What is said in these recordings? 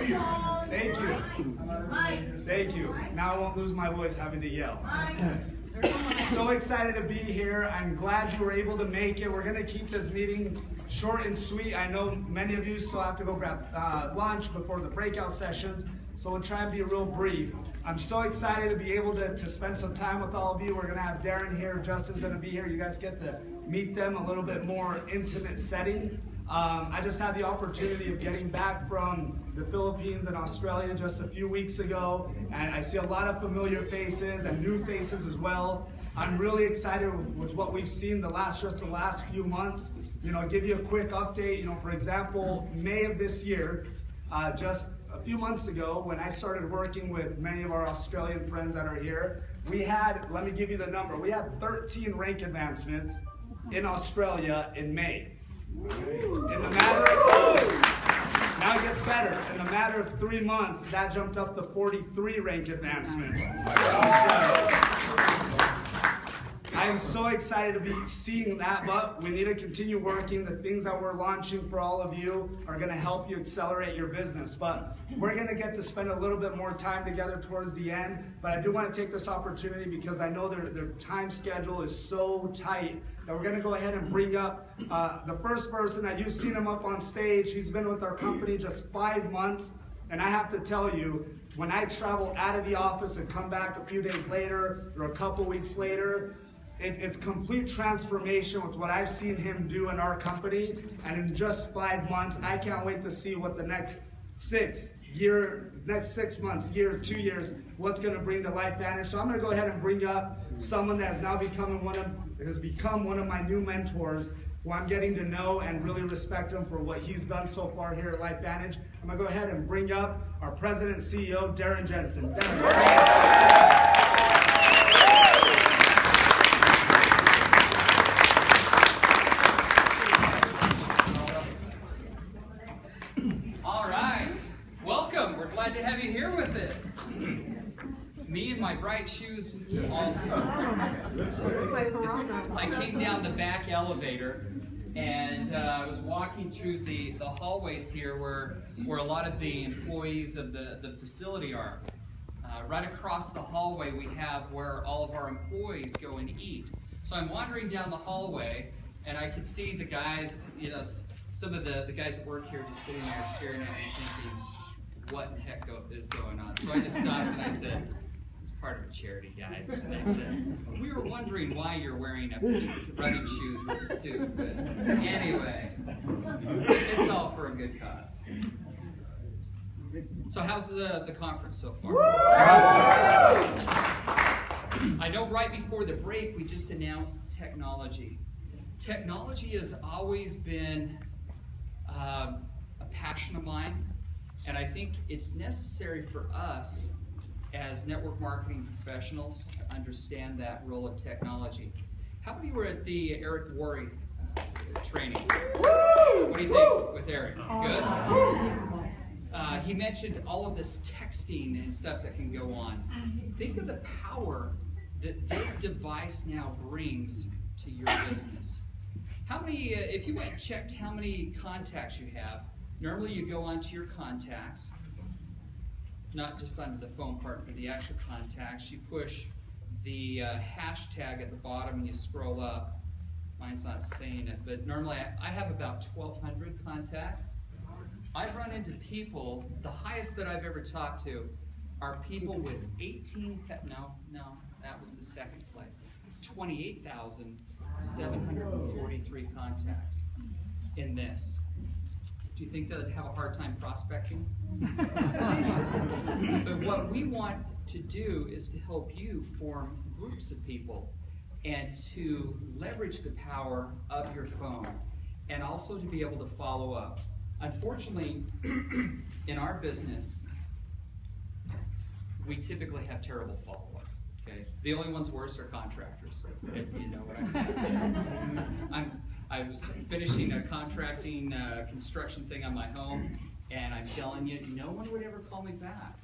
Thank you. Thank you. Now I won't lose my voice having to yell. So excited to be here. I'm glad you were able to make it. We're going to keep this meeting short and sweet. I know many of you still have to go grab lunch before the breakout sessions, so we'll try and be real brief. I'm so excited to be able to spend some time with all of you. We're going to have Darren here. Justin's going to be here. You guys get to meet them a little bit more intimate setting. I just had the opportunity of getting back from the Philippines and Australia just a few weeks ago, and I see a lot of familiar faces and new faces as well. I'm really excited with what we've seen the last few months. Give you a quick update. For example, May of this year, just a few months ago, when I started working with many of our Australian friends that are here, we had, let me give you the number, we had 13 rank advancements in Australia in May. In the matter of, now it gets better. In the matter of 3 months, that jumped up to 43 rank advancements. I am so excited to be seeing that, but we need to continue working. The things that we're launching for all of you are going to help you accelerate your business. But we're going to get to spend a little bit more time together towards the end. But I do want to take this opportunity because I know their time schedule is so tight that we're going to go ahead and bring up the first person that you've seen him up on stage. He's been with our company just 5 months. And I have to tell you, when I travel out of the office and come back a few days later or a couple weeks later, it's complete transformation with what I've seen him do in our company. And in just 5 months, I can't wait to see what the next 6 months, year, 2 years, what's going to bring to LifeVantage. So I'm going to go ahead and bring up someone that has now become one of my new mentors, who I'm getting to know and really respect him for what he's done so far here at LifeVantage. I'm going to go ahead and bring up our President and CEO, Darren Jensen. Darren. Glad to have you here with us. Me and my bright shoes also. I came down the back elevator and I was walking through the hallways here where a lot of the employees of the facility are. Right across the hallway we have where all of our employees go and eat. So I'm wandering down the hallway and I could see the guys, some of the guys that work here just sitting there staring at me thinking, what in the heck is going on? So I just stopped and I said, it's part of a charity, guys. And I said, we were wondering why you're wearing a pink running shoes with a suit. But anyway, it's all for a good cause. So how's the conference so far? I know right before the break, we just announced technology. Technology has always been a passion of mine. And I think it's necessary for us as network marketing professionals to understand that role of technology. How many were at the Eric Worre training? What do you think with Eric? Good? He mentioned all of this texting and stuff that can go on. Think of the power that this device now brings to your business. How many, if you went and checked how many contacts you have, normally you go onto your contacts, not just onto the phone part, but the actual contacts. You push the hashtag at the bottom and you scroll up. Mine's not saying it, but normally I have about 1,200 contacts. I've run into people, the highest that I've ever talked to are people with that was the second place. 28,743 contacts in this. Do you think that they'd have a hard time prospecting? But what we want to do is to help you form groups of people and to leverage the power of your phone and also to be able to follow up. Unfortunately, in our business, we typically have terrible follow-up. Okay? The only ones worse are contractors, if you know what I mean. I was finishing a contracting construction thing on my home, and I'm telling you, no one would ever call me back.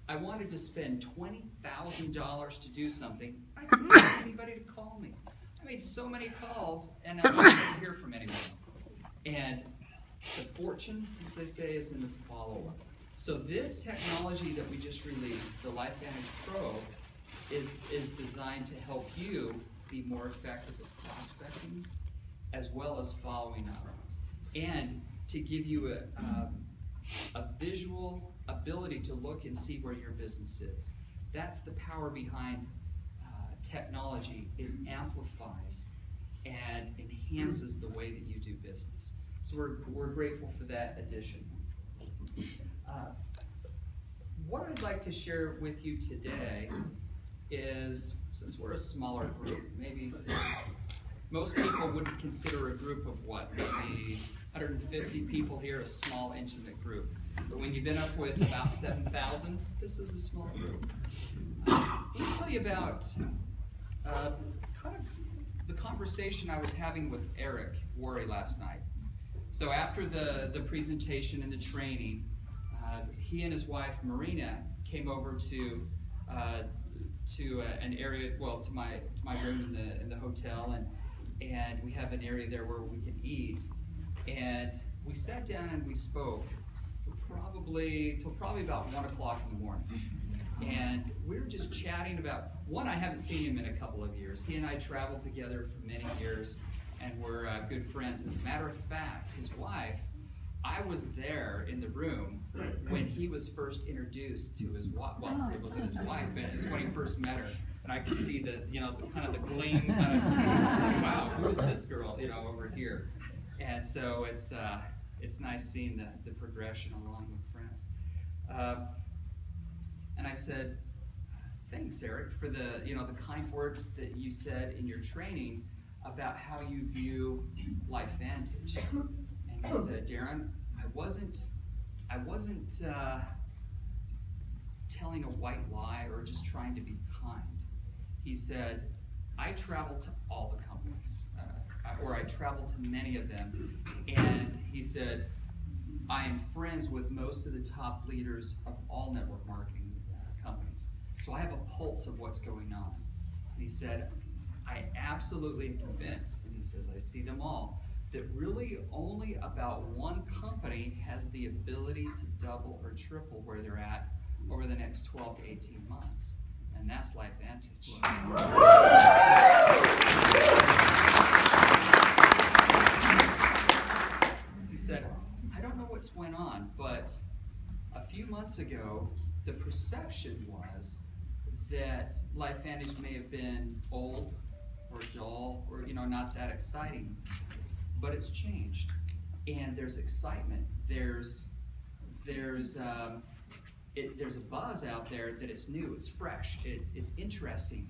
I wanted to spend $20,000 to do something. I couldn't get anybody to call me. I made so many calls, and I didn't hear from anyone. And the fortune, as they say, is in the follow-up. So this technology that we just released, the LifeVantage Pro, is designed to help you be more effective at prospecting as well as following up, and to give you a visual ability to look and see where your business is. That's the power behind technology. It amplifies and enhances the way that you do business. So we're grateful for that addition. What I'd like to share with you today is, since we're a smaller group, maybe most people would consider a group of what? Maybe 150 people here, a small, intimate group. But when you've been up with about 7,000, this is a small group. Let me tell you about kind of the conversation I was having with Eric Worre last night. So after the presentation and the training, he and his wife Marina came over to an area, well, to my room in the hotel, and we have an area there where we can eat. And we sat down and we spoke for till probably about 1 o'clock in the morning. And we were just chatting about, one, I haven't seen him in a couple of years. He and I traveled together for many years, and we're good friends. As a matter of fact, his wife, I was there in the room when he was first introduced to his wife. Well, it wasn't his wife, but it was when he first met her. And I could see the kind of the gleam, kind of, like, wow, who is this girl, over here? And so it's nice seeing the progression along with friends. And I said, thanks, Eric, for the kind words that you said in your training about how you view LifeVantage. And he said, Darren, I wasn't telling a white lie or just trying to be kind. He said, I travel to all the companies, or I travel to many of them, and he said, I am friends with most of the top leaders of all network marketing companies. So I have a pulse of what's going on. And he said, I absolutely am convinced, and he says, I see them all, that really only about one company has the ability to double or triple where they're at over the next 12 to 18 months. And that's LifeVantage. He said, I don't know what's went on, but a few months ago, the perception was that LifeVantage may have been old or dull or not that exciting, but it's changed, and there's excitement. There's a buzz out there that it's new, it's fresh, it's interesting.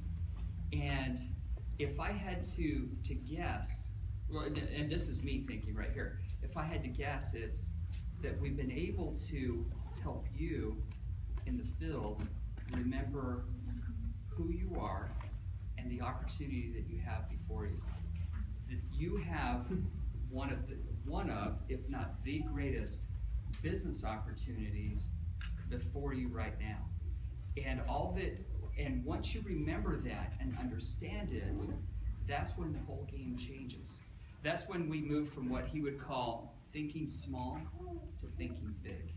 And if I had to guess, well, and this is me thinking right here, if I had to guess, it's that we've been able to help you in the field remember who you are and the opportunity that you have before you. That you have one of, if not the greatest business opportunities before you right now. And once you remember that and understand it, that's when the whole game changes. That's when we move from what he would call thinking small to thinking big.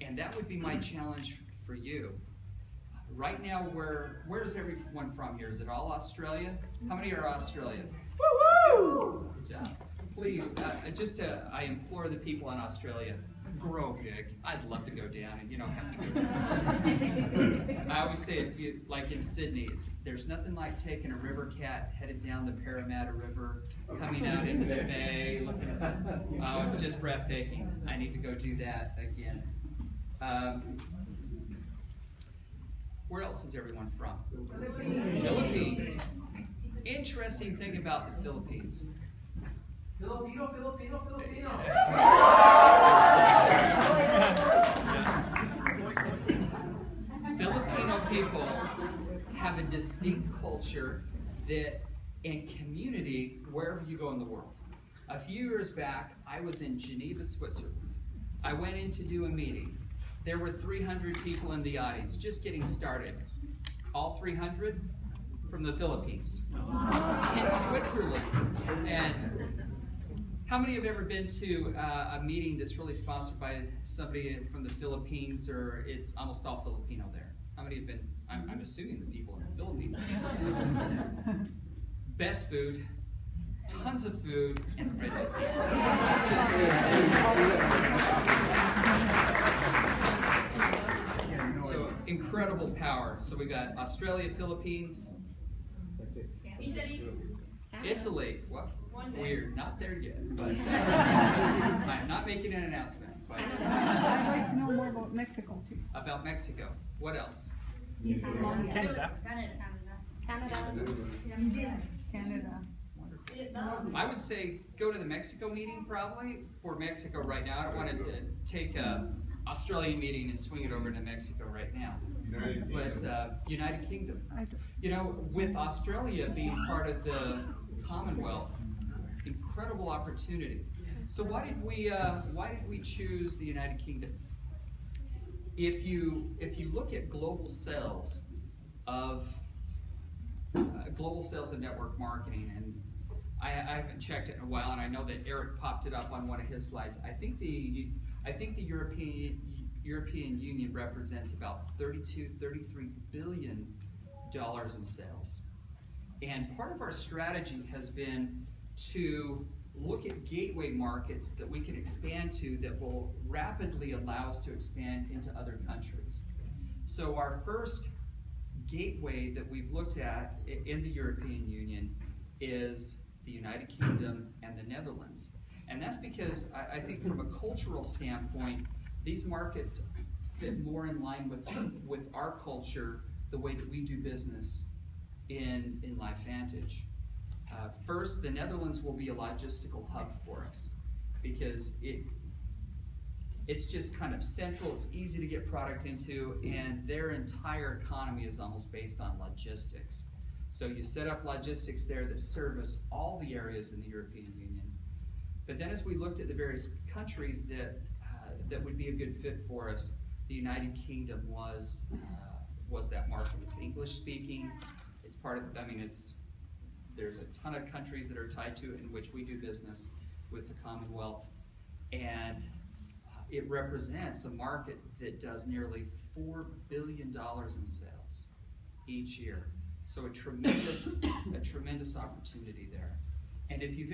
And that would be my challenge for you. Right now, where is everyone from here? Is it all Australia? How many are Australian? Woo-hoo! Good job. Please, I implore the people in Australia, grow big. I'd love to go down, and you don't have to go down. I always say, if you, like in Sydney, there's nothing like taking a river cat headed down the Parramatta River, coming out into the bay, looking at it's just breathtaking. I need to go do that again. Where else is everyone from? Philippines. Interesting thing about the Philippines. Filipino. Filipino people have a distinct culture and community wherever you go in the world. A few years back, I was in Geneva, Switzerland. I went in to do a meeting. There were 300 people in the audience, just getting started. All 300 from the Philippines, in Switzerland. And How many have ever been to a meeting that's really sponsored by somebody from the Philippines, or it's almost all Filipino there? How many have been? I'm assuming the people in the Philippines. Best food, tons of food, and red meat. So incredible power. So we got Australia, Philippines, Italy. Well, we're not there yet, but I'm not making an announcement. But I'd like to know more about Mexico too. about Mexico. What else? Canada. Canada. Wonderful. I would say go to the Mexico meeting probably for Mexico right now. I don't want to take a Australian meeting and swing it over to Mexico right now. But United Kingdom. You know, with Australia being part of the Commonwealth, incredible opportunity. So why did we choose the United Kingdom? If you look at global sales of network marketing, and I haven't checked it in a while, and I know that Eric popped it up on one of his slides. I think the European Union represents about $32, $33 billion in sales. And part of our strategy has been to look at gateway markets that we can expand to that will rapidly allow us to expand into other countries. So our first gateway that we've looked at in the European Union is the United Kingdom and the Netherlands. And that's because I think from a cultural standpoint, these markets fit more in line with our culture, the way that we do business in LifeVantage. First, the Netherlands will be a logistical hub for us because it's just kind of central, it's easy to get product into, and their entire economy is almost based on logistics. So you set up logistics there that service all the areas in the European Union. But then as we looked at the various countries that would be a good fit for us, the United Kingdom was that market. It's English speaking, it's part of, there's a ton of countries that are tied to it in which we do business with the Commonwealth, and it represents a market that does nearly $4 billion in sales each year. So a tremendous opportunity there. And if you've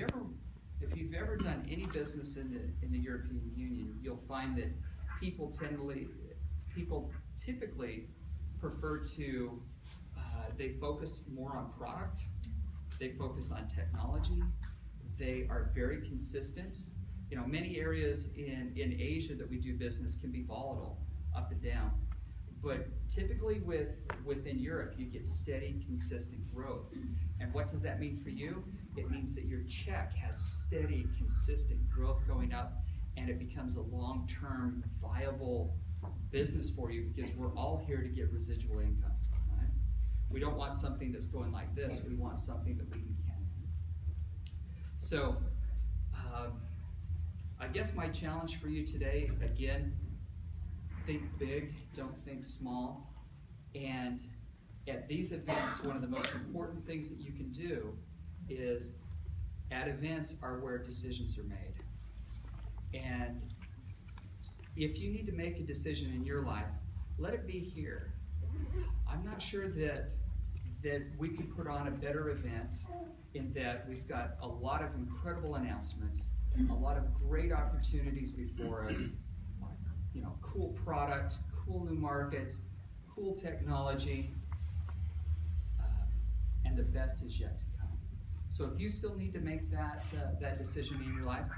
ever done any business in the European Union, you'll find that people typically prefer to they focus more on product. They focus on technology. They are very consistent. You know, many areas in Asia that we do business can be volatile, up and down. But typically within Europe, you get steady, consistent growth. And what does that mean for you? It means that your check has steady, consistent growth going up, and it becomes a long-term viable business for you because we're all here to get residual income. Right? We don't want something that's going like this. We want something that we can count on. So I guess my challenge for you today, again, think big, don't think small. And at these events, one of the most important things that you can do is at events are where decisions are made. And if you need to make a decision in your life, let it be here. I'm not sure that we could put on a better event in that we've got a lot of incredible announcements, a lot of great opportunities before us, you know, cool product, cool new markets, cool technology, and the best is yet to come. So if you still need to make that decision in your life,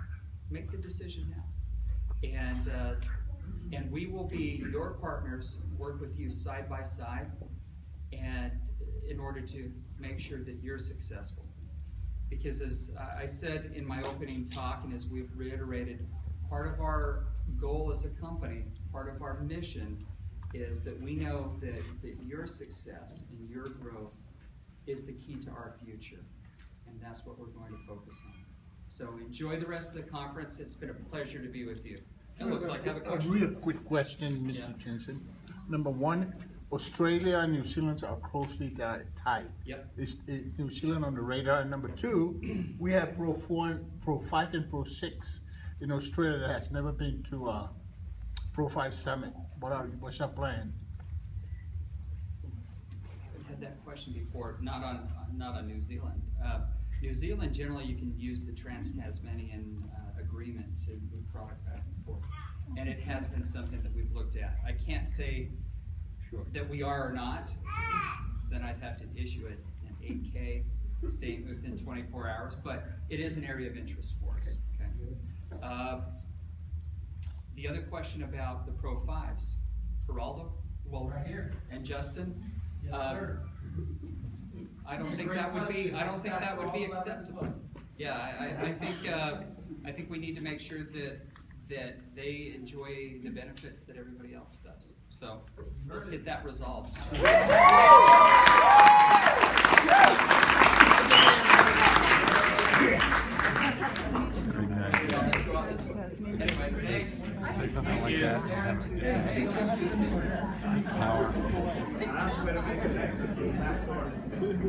make the decision now. And we will be your partners, work with you side by side, and in order to make sure that you're successful. Because as I said in my opening talk, and as we've reiterated, part of our goal as a company, part of our mission, is that we know that your success and your growth is the key to our future. And that's what we're going to focus on. So enjoy the rest of the conference. It's been a pleasure to be with you. It looks like I have a question. A real quick question, Mr. Jensen. Number one, Australia and New Zealand are closely tied. Yep. Is New Zealand on the radar? And number two, we have Pro 4, Pro 5, and Pro 6 in Australia that has never been to a Pro 5 summit. What's your plan? I've had that question before, not on New Zealand. New Zealand, generally, you can use the Trans-Tasmanian agreement to move product back and forth. And it has been something that we've looked at. I can't say that we are or not, then I'd have to issue an 8K staying within 24 hours, but it is an area of interest for us. Okay. The other question about the Pro 5s, Geraldo, well, right here, and Justin. Yes, sir. I don't think that would be acceptable. Yeah, I think we need to make sure that they enjoy the benefits that everybody else does. So let's get that resolved. Anyway, thanks. Say something like that. That's power.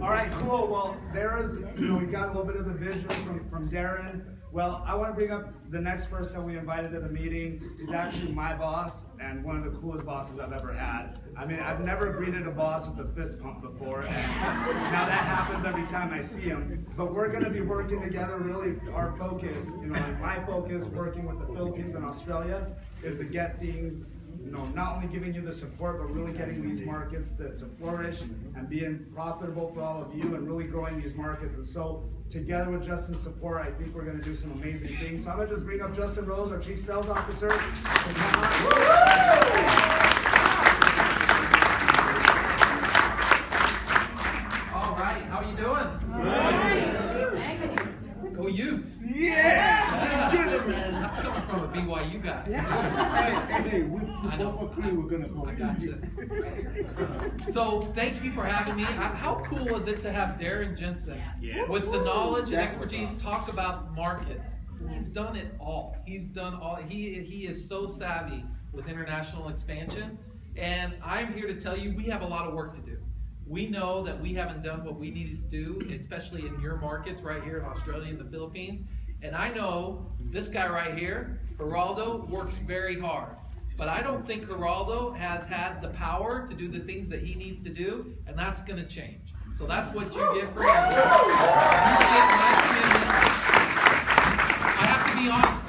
All right, cool. Well, we got a little bit of the vision from Darren. Well, I want to bring up the next person we invited to the meeting. He's actually my boss and one of the coolest bosses I've ever had. I mean, I've never greeted a boss with a fist pump before, and now that happens every time I see him. But we're going to be working together. Really, our focus, like my focus, working with the Philippines and Australia, is to get things, not only giving you the support, but really getting these markets to flourish and being profitable for all of you and really growing these markets. And so, together with Justin's support, I think we're going to do some amazing things. So I'm going to just bring up Justin Rose, our Chief Sales Officer. All right, how are you doing? Go Utes! Yeah! That's coming from a BYU guy. Hey, I know. we're gonna go. I got you. So thank you for having me. How cool is it to have Darren Jensen with the knowledge and expertise talk about markets? He's done it all. He's done all. He is so savvy with international expansion, and I'm here to tell you we have a lot of work to do. We know that we haven't done what we needed to do, especially in your markets right here in Australia and the Philippines. And I know this guy right here, Geraldo, works very hard. But I don't think Geraldo has had the power to do the things that he needs to do, and that's going to change. So that's what you get from me. You get my commitment. I have to be honest,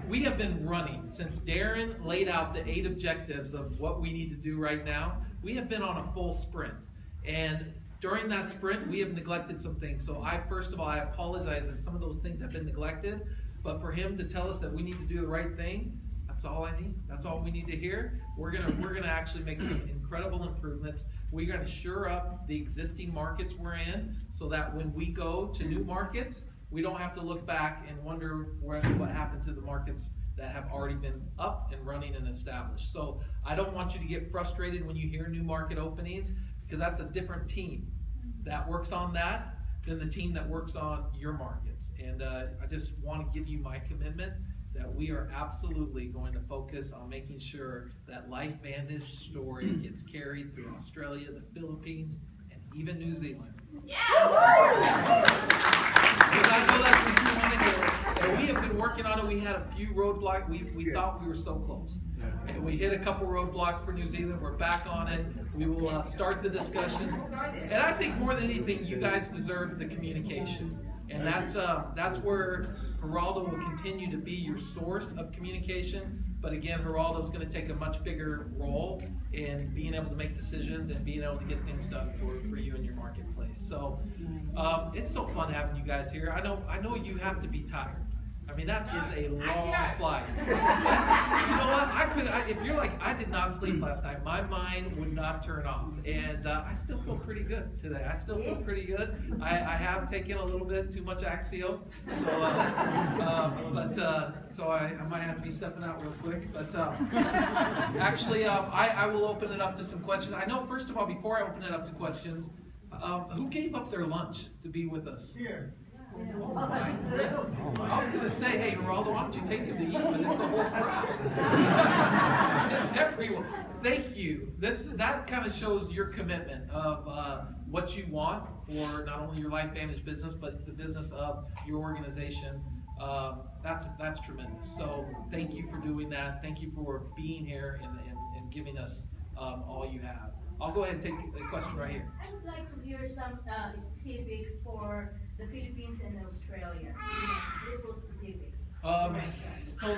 we have been running since Darren laid out the 8 objectives of what we need to do right now. We have been on a full sprint. And during that sprint, we have neglected some things. So first of all, I apologize if some of those things have been neglected. But for him to tell us that we need to do the right thing, that's all I need. That's all we need to hear. We're gonna actually make some incredible improvements. We're gonna shore up the existing markets we're in, so that when we go to new markets, we don't have to look back and wonder what happened to the markets that have already been up and running and established. So I don't want you to get frustrated when you hear new market openings, because that's a different team that works on that than the team that works on your markets. And I just want to give you my commitment that we are absolutely going to focus on making sure that LifeVantage story gets carried through Australia, the Philippines, and even New Zealand. Yeah! Because I know that's what you want to hear. And we have been working on it. We had a few roadblocks. We thought we were so close. And we hit a couple roadblocks for New Zealand. We're back on it. We will start the discussions. And I think more than anything, you guys deserve the communication. And that's where Geraldo will continue to be your source of communication. But again, Geraldo's going to take a much bigger role in being able to make decisions and being able to get things done for you and your marketplace. So it's so fun having you guys here. I know you have to be tired. I mean, that is a long flight. You know what? If you're like, I did not sleep last night, my mind would not turn off. And I still feel pretty good today. I still feel pretty good. I have taken a little bit too much Axio. So I might have to be stepping out real quick. But actually, I will open it up to some questions. I know, first of all, before I open it up to questions, who gave up their lunch to be with us? Here. Oh, nice. I was going to say, hey, Geraldo, why don't you take him to eat? But it's the whole crowd. It's everyone. thank you. That kind of shows your commitment of what you want for not only your LifeVantage business, but the business of your organization. That's tremendous. So thank you for doing that. Thank you for being here and giving us all you have. I'll go ahead and take a question right here. I would like to hear some specifics for the Philippines and Australia. Little specific. So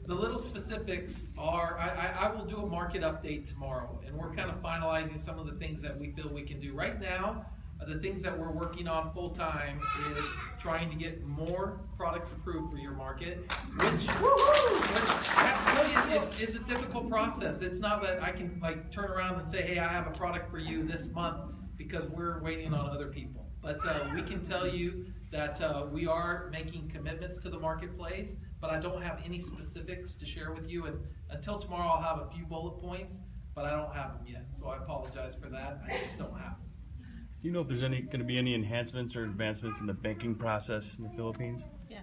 the little specifics are, I will do a market update tomorrow, and we're kind of finalizing some of the things that we feel we can do. Right now, the things that we're working on full time is trying to get more products approved for your market, which I have to tell you is a difficult process. It's not that I can like turn around and say, hey, I have a product for you this month, because we're waiting on other people. But we can tell you that we are making commitments to the marketplace, but I don't have any specifics to share with you. And until tomorrow, I'll have a few bullet points, but I don't have them yet. So I apologize for that. I just don't have them. Do you know if there's going to be any enhancements or advancements in the banking process in the Philippines? Yeah.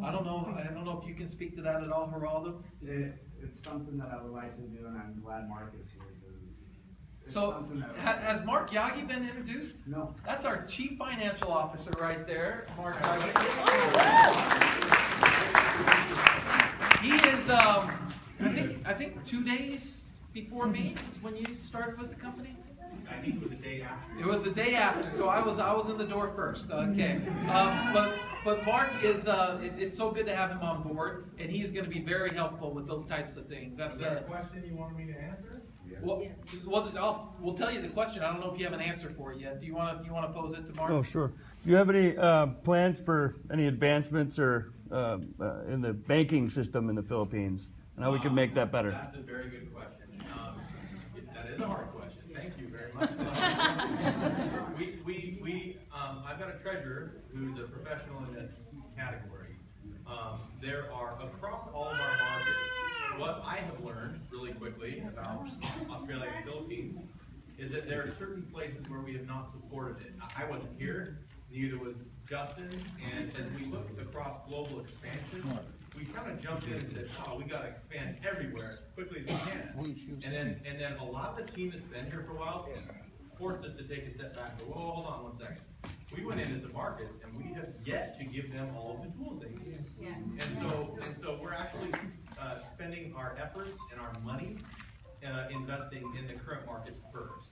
I don't know if you can speak to that at all, Geraldo. It's something that I would like to do, and I'm glad Mark is here. So, has Mark Yagi been introduced? No. That's our Chief Financial Officer right there, Mark Yagi. He is, I think 2 days before me is when you started with the company? I think it was the day after. It was the day after, so I was in the door first. Okay, but Mark is. It's so good to have him on board, and he's going to be very helpful with those types of things. That's is there a question you wanted me to answer? Well, we'll tell you the question. I don't know if you have an answer for it yet. Do you want to pose it to Mark? Oh, sure. Do you have any plans for any advancements or in the banking system in the Philippines, and how we can make that better? That's a very good question. That is a hard question. Thank you very much. I've got a treasurer who's a professional in this category. There are, across all of our markets, what I have learned really quickly about Australia and Philippines is that there are certain places where we have not supported it. I wasn't here, neither was Justin, and as we looked across global expansion, we kind of jumped in and said, oh, we got to expand everywhere as quickly as we can. And then a lot of the team that's been here for a while forced us to take a step back and go, whoa, hold on 1 second. We went into some markets and we have yet to give them all of the tools they need. Yeah. And so we're actually spending our efforts and our money investing in the current markets first.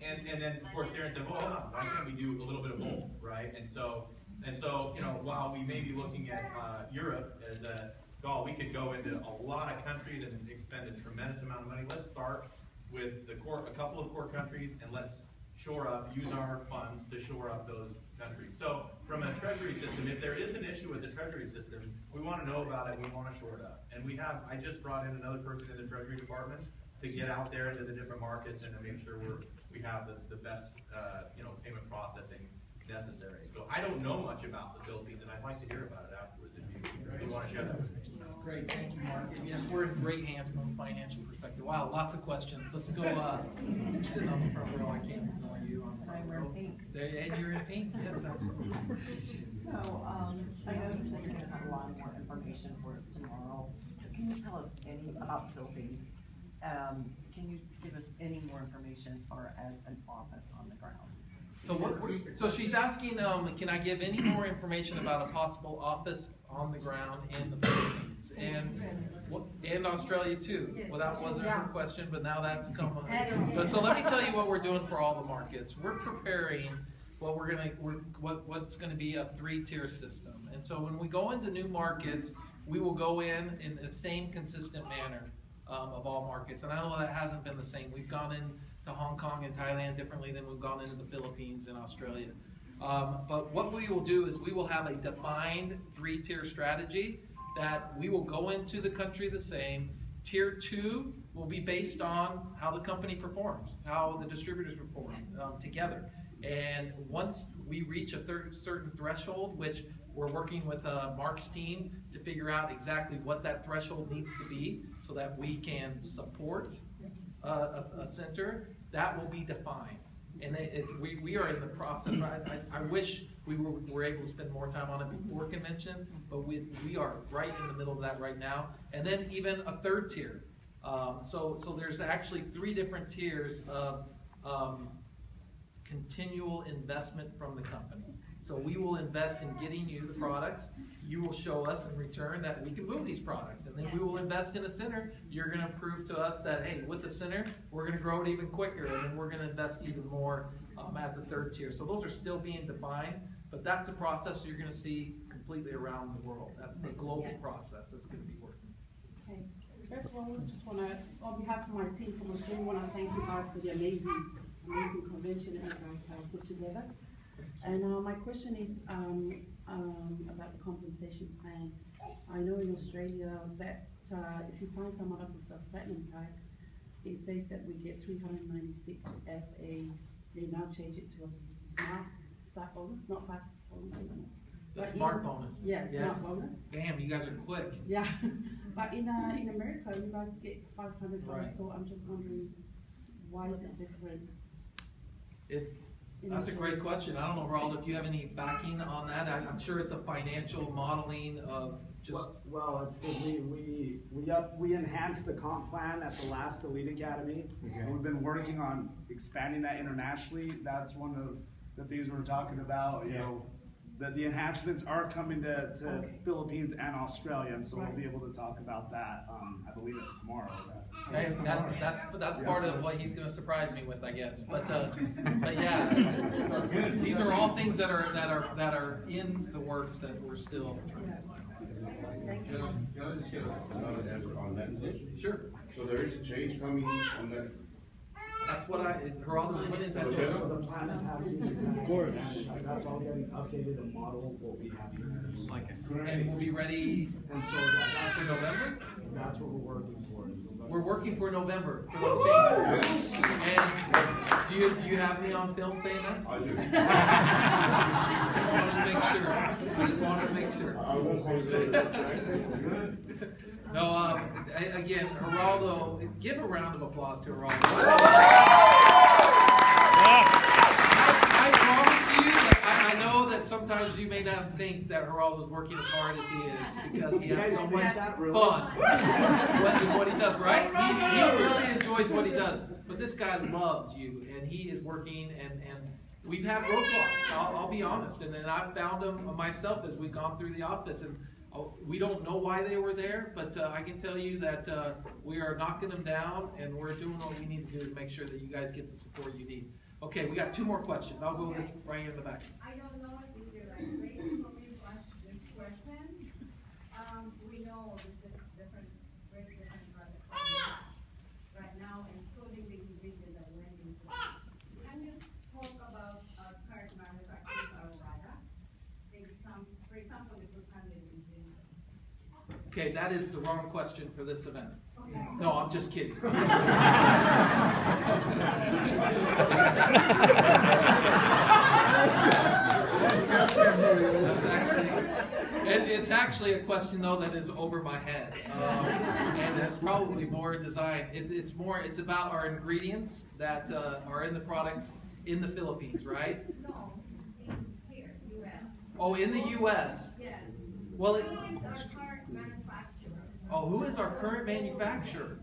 And then of course Darren said, well, hold on, why can't we do a little bit of both, right? And so while we may be looking at Europe as we could go into a lot of countries and expend a tremendous amount of money. Let's start with a couple of core countries, and let's use our funds to shore up those countries. So from a treasury system, if there is an issue with the treasury system, we want to know about it, we want to shore it up. And I just brought in another person in the treasury department to get out there into the different markets and to make sure we have the best payment processing necessary. So I don't know much about the Philippines, and I'd like to hear about it afterwards if you want to share that with me. Great, thank you, Mark. Yes, we're in great hands from a financial perspective. Wow, lots of questions. Let's go. I'm sitting on the front row. I can't ignore you on the front row. And you're in pink. Yes, absolutely. So I know you said you're going to have a lot more information for us tomorrow. Can you tell us any about the Philippines? Can you give us any more information as far as an office on the ground? So she's asking, can I give any more information about a possible office on the ground in the Philippines and Australia too? Well, that wasn't her question, but now that's come up. But so let me tell you what we're doing for all the markets. We're preparing what's going to be a 3-tier system. And so when we go into new markets, we will go in the same consistent manner of all markets. And I know that hasn't been the same. We've gone in to Hong Kong and Thailand differently than we've gone into the Philippines and Australia. But what we will do is we will have a defined 3-tier strategy that we will go into the country the same. Tier 2 will be based on how the company performs, how the distributors perform together. And once we reach a certain threshold, which we're working with Mark's team to figure out exactly what that threshold needs to be so that we can support a center, that will be defined. And we are in the process. I wish we were able to spend more time on it before convention, but we are right in the middle of that right now. And then even a 3rd tier. So there's actually 3 different tiers of continual investment from the company. So we will invest in getting you the products. You will show us in return that we can move these products. And then we will invest in a center. You're going to prove to us that, hey, with the center, we're going to grow it even quicker. And then we're going to invest even more at the 3rd tier. So those are still being defined. But that's a process you're going to see completely around the world. That's the global process that's going to be working. Okay. First of all, I just want to, on behalf of my team from Australia, want to thank you guys for the amazing convention that you guys have put together. And my question is about the compensation plan. I know in Australia that if you sign someone up with the platinum pack, it says that we get 396 as they now change it to a smart start bonus, not fast bonus anymore. The smart bonus. Yeah, smart bonus. Damn, you guys are quick. Yeah, but in America, you guys get $500. Right. So I'm just wondering, why is it different? That's a great question. I don't know, Geraldo, if you have any backing on that. I'm sure it's a financial modeling of just. Well, it's we enhanced the comp plan at the last Elite Academy. Okay. And we've been working on expanding that internationally. That's one of the things we're talking about. You know, that the enhancements are coming to Philippines and Australia, and so we'll be able to talk about that. I believe it's tomorrow. Okay, that's part of what he's going to surprise me with, I guess. But yeah, these are all things that are in the works that we're still. Can I just get another answer on that? Sure. So there is a change coming on that. That's what Geraldo, when is that? So the plan of having, of course, that's all getting updated and modeled what we have here. Like it. And we'll be ready that's for November? That's what we're working towards. We're working for November for those changes. And do you have me on film saying that? I do. I just wanted to make sure. I won't post it. No, again, Geraldo, give a round of applause to Geraldo. I promise you that I know that sometimes you may not think that Geraldo's working as hard as he is because he has so much fun what he does, right? He really enjoys what he does. But this guy loves you, and he is working, and we've had roadblocks, I'll be honest. And then I've found them myself as we've gone through the office. And we don't know why they were there, but I can tell you that we are knocking them down, and we're doing what we need to do to make sure that you guys get the support you need. Okay, we got 2 more questions. I'll go this right here in the back. I don't know if you're right for me to ask this question. We know the different products right now, including the ingredient that went into it. Can you talk about our current manufacturing Aurora? For example, the 200 ingredients. Okay, that is the wrong question for this event. No, I'm just kidding. It's actually a question though that is over my head, and it's probably more designed. It's about our ingredients that are in the products in the Philippines, right? No, here, U.S. Oh, in the U.S. Yes. Well, it's our current manufacturer. Oh, who is our current manufacturer?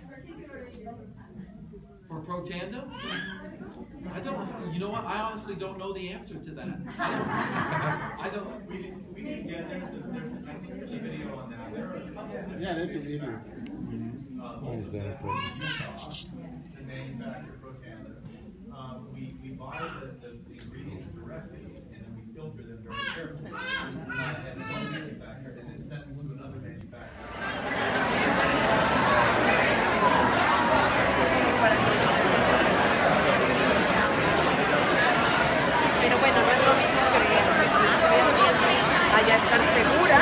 Particularly for Protandem? I don't. You know what? I honestly don't know the answer to that. I don't. We can get there's I think there's a video on that. There are a couple of yeah, there's a video. What is that? The manufacturer Protandem. We buy the ingredients directly, and then we filter them very carefully. And one manufacturer, and then send them to another manufacturer. Pero bueno, no es lo mismo que allá estar segura